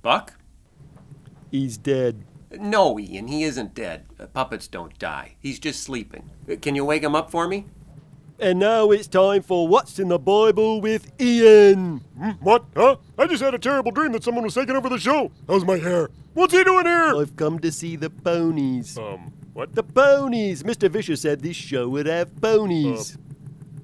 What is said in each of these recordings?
Buck? He's dead. No, Ian, he isn't dead. Puppets don't die. He's just sleeping. Can you wake him up for me? And now it's time for What's in the Bible with Ian. What? Huh? I just had a terrible dream that someone was taking over the show. How's my hair? What's he doing here? I've come to see the ponies. What? The ponies! Mr. Fisher said this show would have ponies.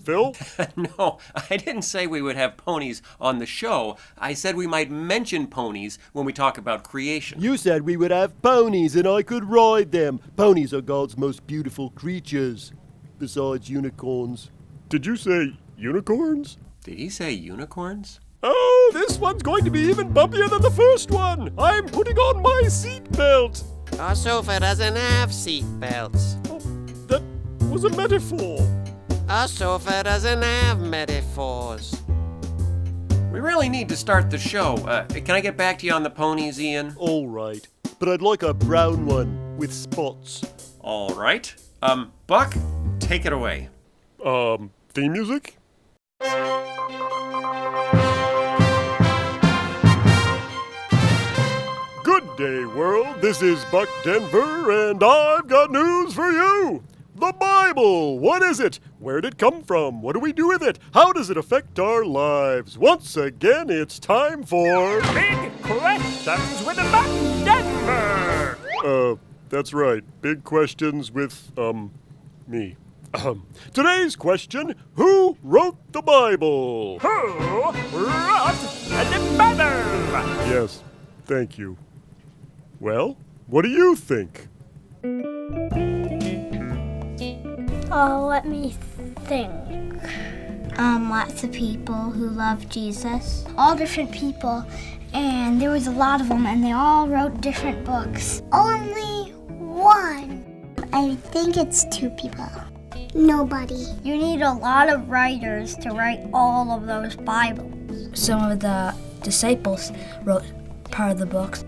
Phil? No, I didn't say we would have ponies on the show. I said we might mention ponies when we talk about creation. You said we would have ponies and I could ride them. Ponies are God's most beautiful creatures, besides unicorns. Did you say unicorns? Did he say unicorns? Oh, this one's going to be even bumpier than the first one. I'm putting on my seatbelt. Our sofa doesn't have seat belts. Oh, that was a metaphor. Our sofa doesn't have metaphors. We really need to start the show. Can I get back to you on the ponies, Ian? All right, but I'd like a brown one with spots. All right. Buck, take it away. Theme music? Good day, world. This is Buck Denver, and I've got news for you. The Bible! What is it? Where'd it come from? What do we do with it? How does it affect our lives? Once again, it's time for... Big Questions with Buck Denver! That's right. Big questions with, me. Today's question, who wrote the Bible? Who wrote the Bible? Yes, thank you. Well, what do you think? Oh, let me think. Lots of people who love Jesus. All different people, and there was a lot of them, and they all wrote different books. Only one. I think it's 2 people. Nobody. You need a lot of writers to write all of those Bibles. Some of the disciples wrote part of the books.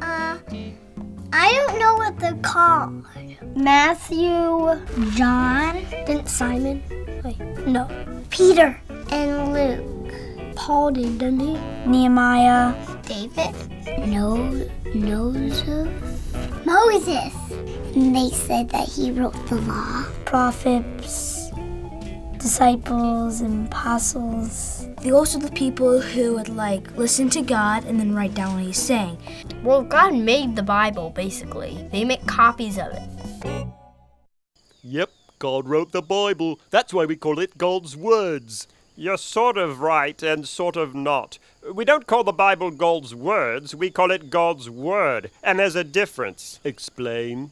I don't know what they're called. Matthew, John, then Simon. Wait, no. Peter and Luke. Paul did, didn't he? Nehemiah. David. Moses. And they said that he wrote the law. Prophets, disciples, and apostles. Those are the people who would listen to God and then write down what he's saying. Well, God made the Bible, basically. They make copies of it. Yep, God wrote the Bible. That's why we call it God's words. You're sort of right and sort of not. We don't call the Bible God's words, we call it God's Word. And there's a difference. Explain.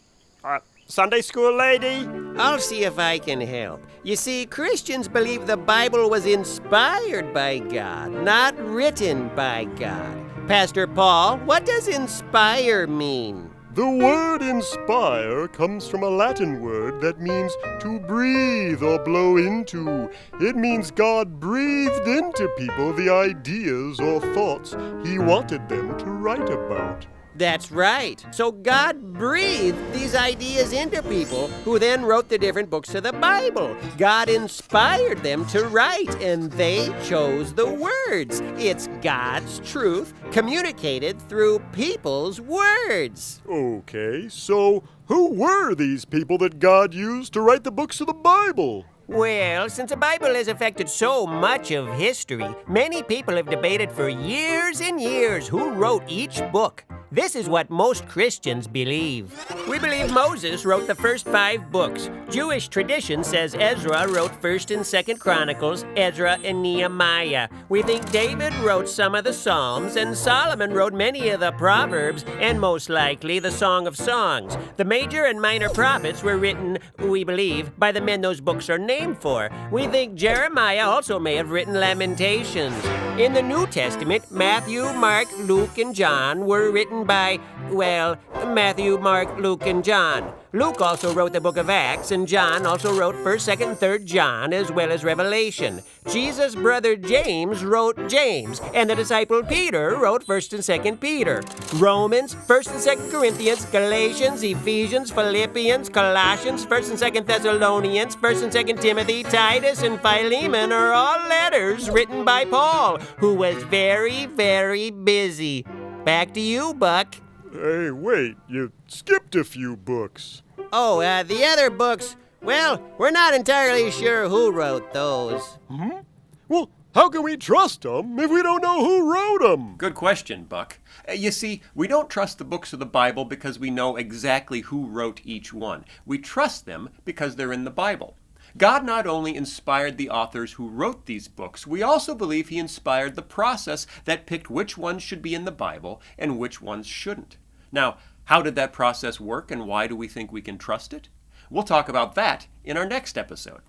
Sunday school lady? I'll see if I can help. You see, Christians believe the Bible was inspired by God, not written by God. Pastor Paul, what does inspire mean? The word inspire comes from a Latin word that means to breathe or blow into. It means God breathed into people the ideas or thoughts he wanted them to write about. That's right. So God breathed these ideas into people who then wrote the different books of the Bible. God inspired them to write, and they chose the words. It's God's truth communicated through people's words. Okay, so who were these people that God used to write the books of the Bible? Well, since the Bible has affected so much of history, many people have debated for years and years who wrote each book. This is what most Christians believe. We believe Moses wrote the first 5 books. Jewish tradition says Ezra wrote 1st and 2nd Chronicles, Ezra and Nehemiah. We think David wrote some of the Psalms, and Solomon wrote many of the Proverbs, and most likely the Song of Songs. The major and minor prophets were written, we believe, by the men those books are named for. We think Jeremiah also may have written Lamentations. In the New Testament, Matthew, Mark, Luke, and John were written written by, well, Matthew, Mark, Luke, and John. Luke also wrote the book of Acts, and John also wrote 1st, 2nd, and 3rd John, as well as Revelation. Jesus' brother James wrote James, and the disciple Peter wrote 1st and 2nd Peter. Romans, 1st and 2nd Corinthians, Galatians, Ephesians, Philippians, Colossians, 1st and 2nd Thessalonians, 1st and 2nd Timothy, Titus, and Philemon are all letters written by Paul, who was very, very busy. Back to you, Buck. Hey, wait, you skipped a few books. Oh, the other books, well, we're not entirely sure who wrote those. Well, how can we trust them if we don't know who wrote them? Good question, Buck. You see, we don't trust the books of the Bible because we know exactly who wrote each one. We trust them because they're in the Bible. God not only inspired the authors who wrote these books, we also believe he inspired the process that picked which ones should be in the Bible and which ones shouldn't. Now, how did that process work and why do we think we can trust it? We'll talk about that in our next episode.